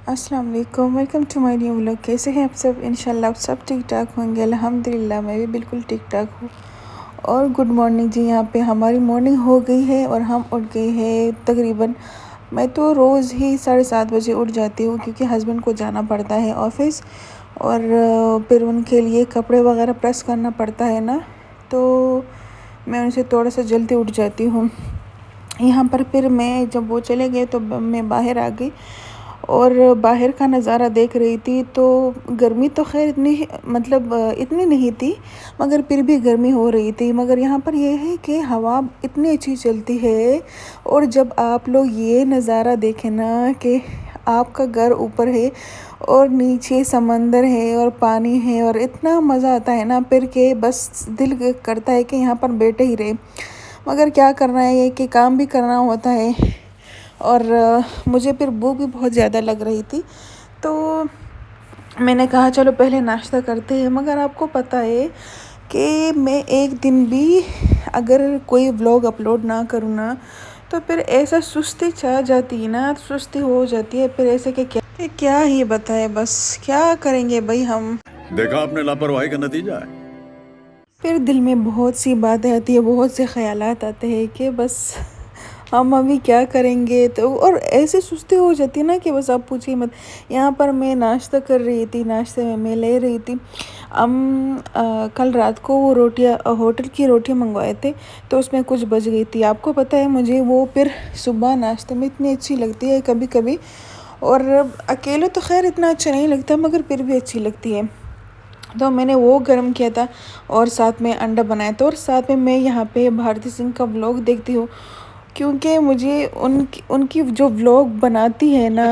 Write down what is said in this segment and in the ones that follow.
अस्सलाम वालेकुम, welcome to my new vlog. कैसे हैं आप सब? इंशाल्लाह आप सब ठीक ठाक होंगे। अल्हम्दुलिल्लाह मैं भी बिल्कुल ठीक ठाक हूँ। और गुड मॉर्निंग जी। यहाँ पे हमारी मॉर्निंग हो गई है और हम उठ गए हैं तकरीबन। मैं तो रोज़ ही 7:30 बजे उठ जाती हूँ क्योंकि हस्बैंड को जाना पड़ता है ऑफ़िस और फिर उनके लिए कपड़े वगैरह प्रेस करना पड़ता है ना, तो मैं उनसे थोड़ा सा जल्दी उठ जाती हूँ। यहाँ पर फिर मैं जब वो चले गए तो मैं बाहर आ गई और बाहर का नज़ारा देख रही थी। तो गर्मी तो खैर इतनी नहीं थी, मगर फिर भी गर्मी हो रही थी। मगर यहाँ पर यह है कि हवा इतनी अच्छी चलती है। और जब आप लोग ये नज़ारा देखें ना कि आपका घर ऊपर है और नीचे समंदर है और पानी है, और इतना मज़ा आता है ना फिर के बस दिल करता है कि यहाँ पर बैठे ही रहे। मगर क्या करना है, ये कि काम भी करना होता है। और मुझे फिर भूख भी बहुत ज़्यादा लग रही थी, तो मैंने कहा चलो पहले नाश्ता करते हैं। मगर आपको पता है कि मैं एक दिन भी अगर कोई व्लॉग अपलोड ना करूँ ना, तो फिर ऐसा सुस्ती छा जाती है ना, सुस्ती हो जाती है। फिर ऐसे कि क्या ही बताए, बस क्या करेंगे भाई हम। देखा आपने लापरवाही का नतीजा है। फिर दिल में बहुत सी बातें आती है, बहुत से ख़यालात आते हैं कि बस हम अभी क्या करेंगे। तो और ऐसे सुस्ती हो जाती है ना कि बस आप पूछिए मत। यहाँ पर मैं नाश्ता कर रही थी, नाश्ते में मैं ले रही थी कल रात को वो रोटियाँ, होटल की रोटियाँ मंगवाए थे, तो उसमें कुछ बच गई थी। आपको पता है मुझे वो फिर सुबह नाश्ते में इतनी अच्छी लगती है कभी कभी, और अकेले तो खैर इतना अच्छा नहीं लगता, मगर फिर भी अच्छी लगती है। तो मैंने वो गर्म किया था और साथ में अंडा बनाया था। और साथ में मैं यहाँ पे भारती सिंह का व्लॉग देखती हूँ क्योंकि मुझे उनकी उनकी जो व्लॉग बनाती है ना,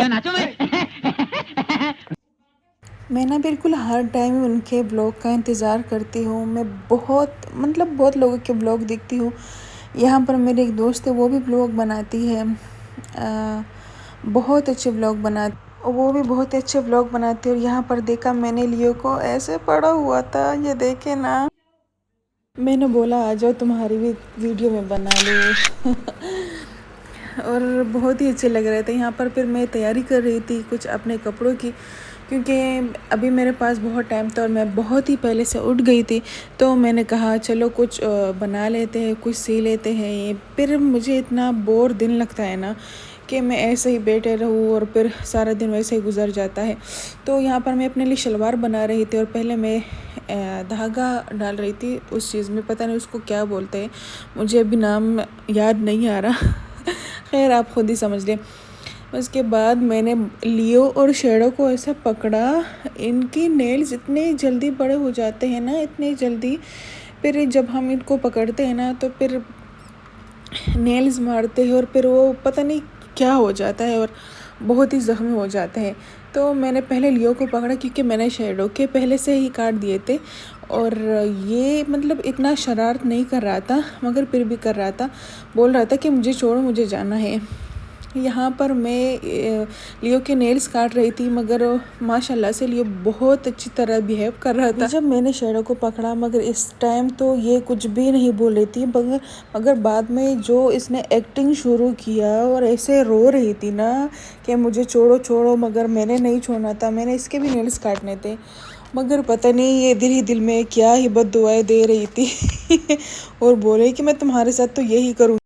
मैं ना बिल्कुल हर टाइम उनके व्लॉग का इंतज़ार करती हूँ। मैं बहुत लोगों के व्लॉग देखती हूँ। यहाँ पर मेरे एक दोस्त है, वो भी व्लॉग बनाती है, बहुत अच्छे व्लॉग वो भी बहुत अच्छे व्लॉग बनाती है। और यहाँ पर देखा मैंने लियो को ऐसे पड़ा हुआ था, ये देखे ना, मैंने बोला आ जाओ तुम्हारी भी वीडियो में बना लूँ। और बहुत ही अच्छे लग रहे थे। यहाँ पर फिर मैं तैयारी कर रही थी कुछ अपने कपड़ों की, क्योंकि अभी मेरे पास बहुत टाइम था और मैं बहुत ही पहले से उठ गई थी। तो मैंने कहा चलो कुछ बना लेते हैं, कुछ सी लेते हैं। ये फिर मुझे इतना बोर दिन लगता है ना कि मैं ऐसे ही बैठे रहूँ और फिर सारा दिन वैसे ही गुजर जाता है। तो यहाँ पर मैं अपने लिए शलवार बना रही थी और पहले मैं धागा डाल रही थी उस चीज़ में, पता नहीं उसको क्या बोलते हैं, मुझे अभी नाम याद नहीं आ रहा। खैर आप खुद ही समझ लें। उसके बाद मैंने लियो और शेडो को ऐसा पकड़ा, इनकी नेल्स इतने जल्दी बड़े हो जाते हैं ना, इतने जल्दी। फिर जब हम इनको पकड़ते हैं ना तो फिर नेल्स मारते हैं और फिर वो पता नहीं क्या हो जाता है और बहुत ही ज़ख्मी हो जाते हैं। तो मैंने पहले लियो को पकड़ा क्योंकि मैंने शेडो के पहले से ही काट दिए थे, और ये इतना शरारत नहीं कर रहा था, मगर फिर भी कर रहा था, बोल रहा था कि मुझे छोड़ो, मुझे जाना है। यहाँ पर मैं लियो के नेल्स काट रही थी, मगर माशाल्लाह से लियो बहुत अच्छी तरह बिहेव कर रहा था जब मैंने शेडो को पकड़ा। मगर इस टाइम तो ये कुछ भी नहीं बोल रही थी, मगर बाद में जो इसने एक्टिंग शुरू किया और ऐसे रो रही थी ना कि मुझे छोड़ो छोड़ो, मगर मैंने नहीं छोड़ना था, मैंने इसके भी नेल्स काटने थे। मगर पता नहीं ये दिल ही दिल में क्या ही बद्दुआएं दे रही थी। और बोले कि मैं तुम्हारे साथ तो यही करूँ,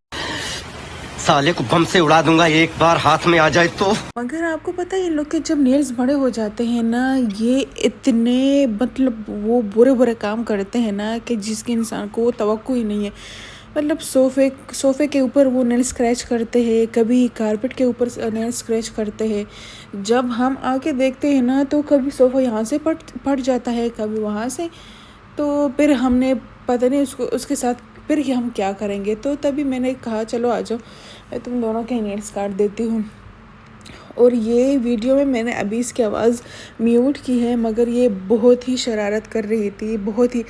साले को बम से उड़ा दूंगा एक बार हाथ में आ जाए तो। मगर आपको पता है इन लोग के जब नेल्स बड़े हो जाते हैं ना, ये इतने वो बुरे बुरे काम करते हैं ना कि जिसके इंसान को वो तवक्को ही नहीं है। सोफ़े के ऊपर वो नेल स्क्रैच करते हैं, कभी कारपेट के ऊपर नेल स्क्रैच करते हैं। जब हम आके देखते हैं ना तो कभी सोफ़ा यहाँ से पट जाता है, कभी वहाँ से। तो फिर हमने पता नहीं उसके साथ फिर हम क्या करेंगे। तो तभी मैंने कहा चलो आ जाओ, मैं तुम दोनों के नेल्स काट देती हूँ। और ये वीडियो में मैंने अभी इसकी आवाज़ म्यूट की है, मगर ये बहुत ही शरारत कर रही थी, बहुत ही।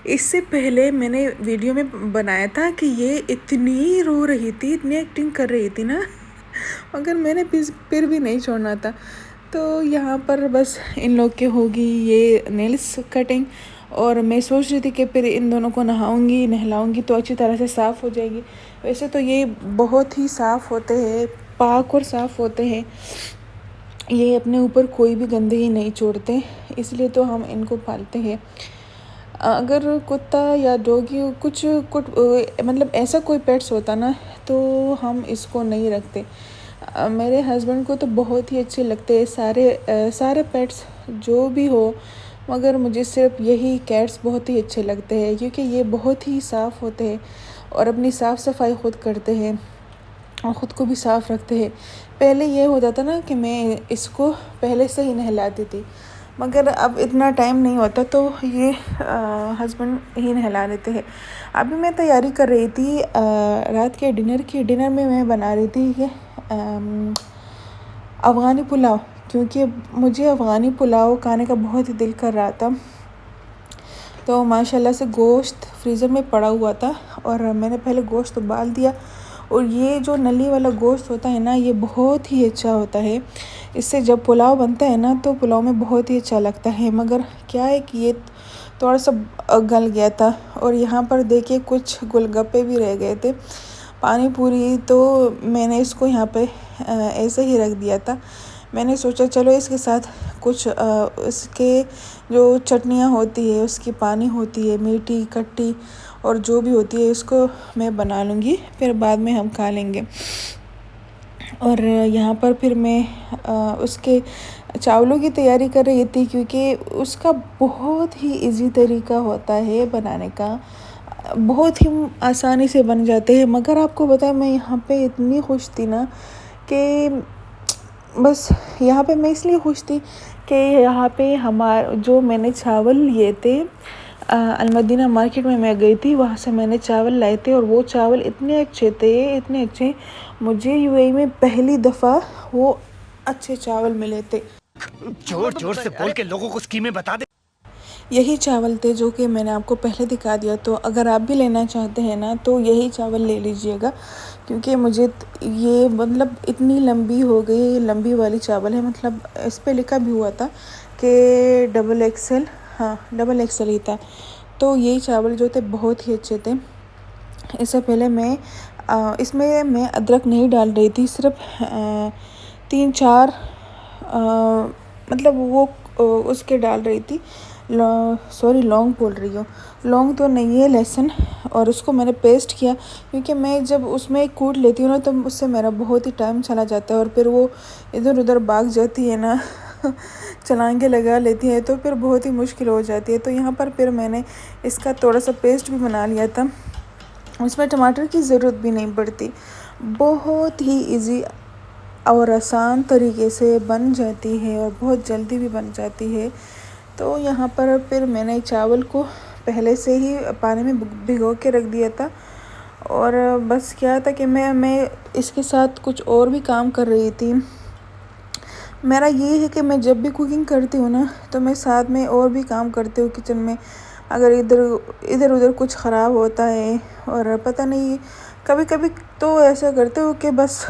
इससे पहले मैंने वीडियो में बनाया था कि ये इतनी रो रही थी, इतनी एक्टिंग कर रही थी ना, मगर मैंने फिर भी नहीं छोड़ना था। तो यहाँ पर बस इन लोग के होगी ये नेल्स कटिंग, और मैं सोच रही थी कि फिर इन दोनों को नहलाऊंगी तो अच्छी तरह से साफ़ हो जाएगी। वैसे तो ये बहुत ही साफ़ होते हैं, पाक और साफ़ होते हैं। ये अपने ऊपर कोई भी गंदगी नहीं छोड़ते, इसलिए तो हम इनको पालते हैं। अगर कुत्ता या डॉगी कुछ मतलब ऐसा कोई पेट्स होता ना तो हम इसको नहीं रखते। मेरे हस्बैंड को तो बहुत ही अच्छे लगते हैं सारे पेट्स जो भी हो, मगर मुझे सिर्फ यही कैट्स बहुत ही अच्छे लगते हैं क्योंकि ये बहुत ही साफ़ होते हैं और अपनी साफ़ सफाई खुद करते हैं और ख़ुद को भी साफ़ रखते हैं। पहले ये होता था ना कि मैं इसको पहले से ही नहलाती थी, मगर अब इतना टाइम नहीं होता तो ये हस्बैंड ही नहला देते हैं। अभी मैं तैयारी कर रही थी रात के डिनर में मैं बना रही थी कि अफ़गानी पुलाव, क्योंकि मुझे अफ़गानी पुलाव खाने का बहुत ही दिल कर रहा था। तो माशाल्लाह से गोश्त फ्रीज़र में पड़ा हुआ था और मैंने पहले गोश्त उबाल दिया। और ये जो नली वाला गोश्त होता है ना, ये बहुत ही अच्छा होता है। इससे जब पुलाव बनता है ना तो पुलाव में बहुत ही अच्छा लगता है। मगर क्या है कि ये थोड़ा सा गल गया था। और यहाँ पर देखिए कुछ गोलगप्पे भी रह गए थे, पानी पूरी, तो मैंने इसको यहाँ पे ऐसे ही रख दिया था। मैंने सोचा चलो इसके साथ कुछ इसके जो चटनियाँ होती है, उसकी पानी होती है मीठी खट्टी और जो भी होती है, इसको मैं बना लूँगी, फिर बाद में हम खा लेंगे। और यहाँ पर फिर मैं उसके चावलों की तैयारी कर रही थी क्योंकि उसका बहुत ही इजी तरीका होता है बनाने का, बहुत ही आसानी से बन जाते हैं। मगर आपको बताएं, मैं यहाँ पे इतनी खुश थी ना कि बस यहाँ पे मैं इसलिए खुश थी कि यहाँ पे जो मैंने चावल लिए थे अलमदीना मार्केट में मैं गई थी, वहाँ से मैंने चावल लाए थे और वो चावल इतने अच्छे, मुझे यूएई में पहली दफ़ा वो अच्छे चावल मिले थे। जोर जोर से बोल के लोगों को स्कीमें बता दे। यही चावल थे जो कि मैंने आपको पहले दिखा दिया। तो अगर आप भी लेना चाहते हैं ना तो यही चावल ले लीजिएगा, क्योंकि मुझे ये मतलब इतनी लंबी हो गई, लंबी वाली चावल है। मतलब इस पे लिखा भी हुआ था कि XXL, हाँ XXL ही था। तो यही चावल जो थे बहुत ही अच्छे थे। इससे पहले इसमें मैं अदरक नहीं डाल रही थी, सिर्फ 3-4 मतलब वो उसके डाल रही थी। लौंग बोल रही हूँ, लौंग तो नहीं है, लहसुन। और उसको मैंने पेस्ट किया क्योंकि मैं जब उसमें कूट लेती हूँ ना तो उससे मेरा बहुत ही टाइम चला जाता है और फिर वो इधर उधर भाग जाती है ना छलांगे लगा लेती है, तो फिर बहुत ही मुश्किल हो जाती है। तो यहाँ पर फिर मैंने इसका थोड़ा सा पेस्ट भी बना लिया था। उसमें टमाटर की ज़रूरत भी नहीं पड़ती, बहुत ही इजी और आसान तरीके से बन जाती है और बहुत जल्दी भी बन जाती है। तो यहाँ पर फिर मैंने चावल को पहले से ही पानी में भिगो के रख दिया था। और बस क्या था कि मैं इसके साथ कुछ और भी काम कर रही थी। मेरा ये है कि मैं जब भी कुकिंग करती हूँ ना तो मैं साथ में और भी काम करती हूँ किचन में। अगर इधर उधर कुछ ख़राब होता है और पता नहीं, कभी कभी तो ऐसा करते हो कि बस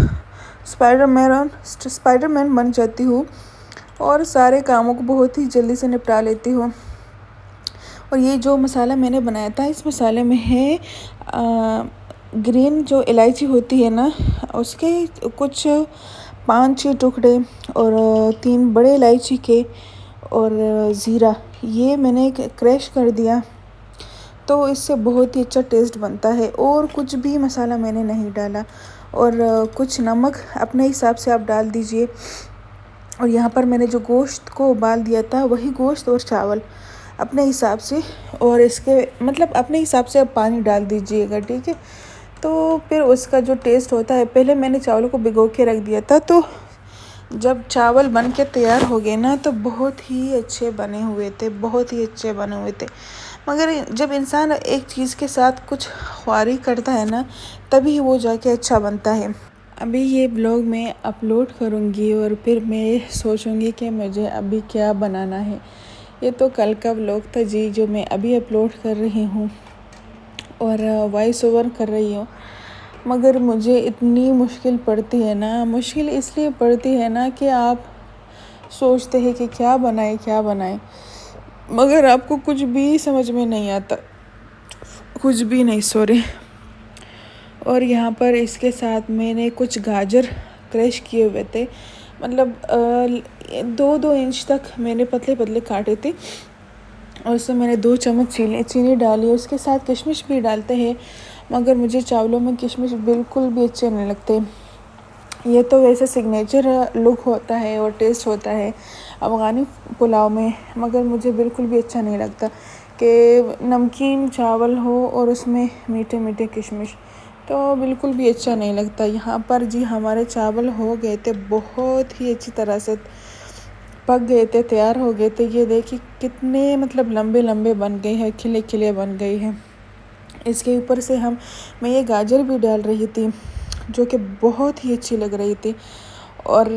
स्पाइडरमैन बन जाती हूँ और सारे कामों को बहुत ही जल्दी से निपटा लेती हूँ। और ये जो मसाला मैंने बनाया था, इस मसाले में है ग्रीन जो इलायची होती है ना, उसके कुछ 5-6 टुकड़े और 3 बड़े इलायची के और ज़ीरा, ये मैंने क्रश कर दिया। तो इससे बहुत ही अच्छा टेस्ट बनता है। और कुछ भी मसाला मैंने नहीं डाला। और कुछ नमक अपने हिसाब से आप डाल दीजिए। और यहाँ पर मैंने जो गोश्त को उबाल दिया था, वही गोश्त और चावल अपने हिसाब से, और इसके मतलब अपने हिसाब से आप पानी डाल दीजिएगा, ठीक है। तो फिर उसका जो टेस्ट होता है, पहले मैंने चावलों को भिगो के रख दिया था, तो जब चावल बन के तैयार हो गए ना तो बहुत ही अच्छे बने हुए थे। मगर जब इंसान एक चीज़ के साथ कुछ ख्वारी करता है ना, तभी वो जाके अच्छा बनता है। अभी ये ब्लॉग मैं अपलोड करूँगी और फिर मैं सोचूँगी कि मुझे अभी क्या बनाना है। ये तो कल का ब्लॉग था जी, जो मैं अभी अपलोड कर रही हूँ और वॉइस ओवर कर रही हूँ। मगर मुझे इतनी मुश्किल पड़ती है ना, मुश्किल इसलिए पड़ती है ना कि आप सोचते हैं कि क्या बनाएं, मगर आपको कुछ भी समझ में नहीं आता, कुछ भी नहीं, सॉरी। और यहाँ पर इसके साथ मैंने कुछ गाजर क्रश किए हुए थे, मतलब 2-2 इंच तक मैंने पतले पतले काटे थे और उसमें मैंने 2 चम्मच चीनी डाली। उसके साथ किशमिश भी डालते हैं, मगर मुझे चावलों में किशमिश बिल्कुल भी अच्छे नहीं लगते। ये तो वैसे सिग्नेचर लुक होता है और टेस्ट होता है अफ़गानी पुलाव में, मगर मुझे बिल्कुल भी अच्छा नहीं लगता कि नमकीन चावल हो और उसमें मीठे मीठे किशमिश, तो बिल्कुल भी अच्छा नहीं लगता। यहाँ पर जी हमारे चावल हो गए थे, बहुत ही अच्छी तरह से पक गए थे, तैयार हो गए थे। ये देखिए कितने मतलब लंबे लंबे बन गए हैं, खिले खिले बन गए हैं। इसके ऊपर से मैं ये गाजर भी डाल रही थी, जो कि बहुत ही अच्छी लग रही थी। और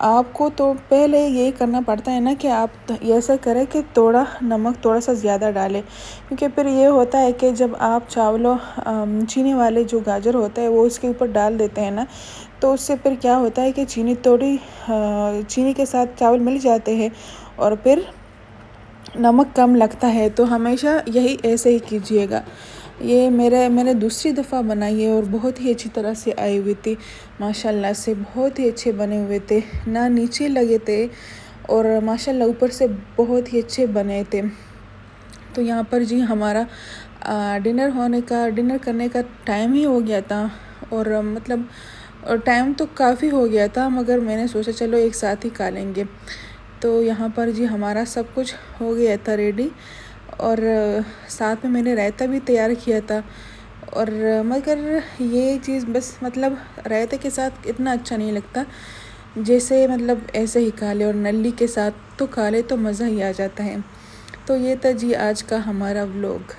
आपको तो पहले ये करना पड़ता है ना कि आप ऐसा करें कि थोड़ा नमक थोड़ा सा ज़्यादा डालें, क्योंकि फिर ये होता है कि जब आप चावलों चीनी वाले जो गाजर होता है वो इसके ऊपर डाल देते हैं ना, तो उससे फिर क्या होता है कि चीनी के साथ चावल मिल जाते हैं और फिर नमक कम लगता है। तो हमेशा यही ऐसे ही कीजिएगा। ये मैंने दूसरी दफ़ा बनाई है और बहुत ही अच्छी तरह से आई हुई थी, माशाल्लाह से बहुत ही अच्छे बने हुए थे, ना नीचे लगे थे और माशाल्लाह ऊपर से बहुत ही अच्छे बने थे। तो यहाँ पर जी हमारा डिनर करने का टाइम ही हो गया था और मतलब टाइम तो काफ़ी हो गया था, मगर मैंने सोचा चलो एक साथ ही खा लेंगे। तो यहाँ पर जी हमारा सब कुछ हो गया था रेडी और साथ में मैंने रायता भी तैयार किया था। और मगर ये चीज़ बस मतलब रायते के साथ इतना अच्छा नहीं लगता, जैसे मतलब ऐसे ही खा ले और नल्ली के साथ तो खा ले तो मज़ा ही आ जाता है। तो ये था जी आज का हमारा व्लॉग।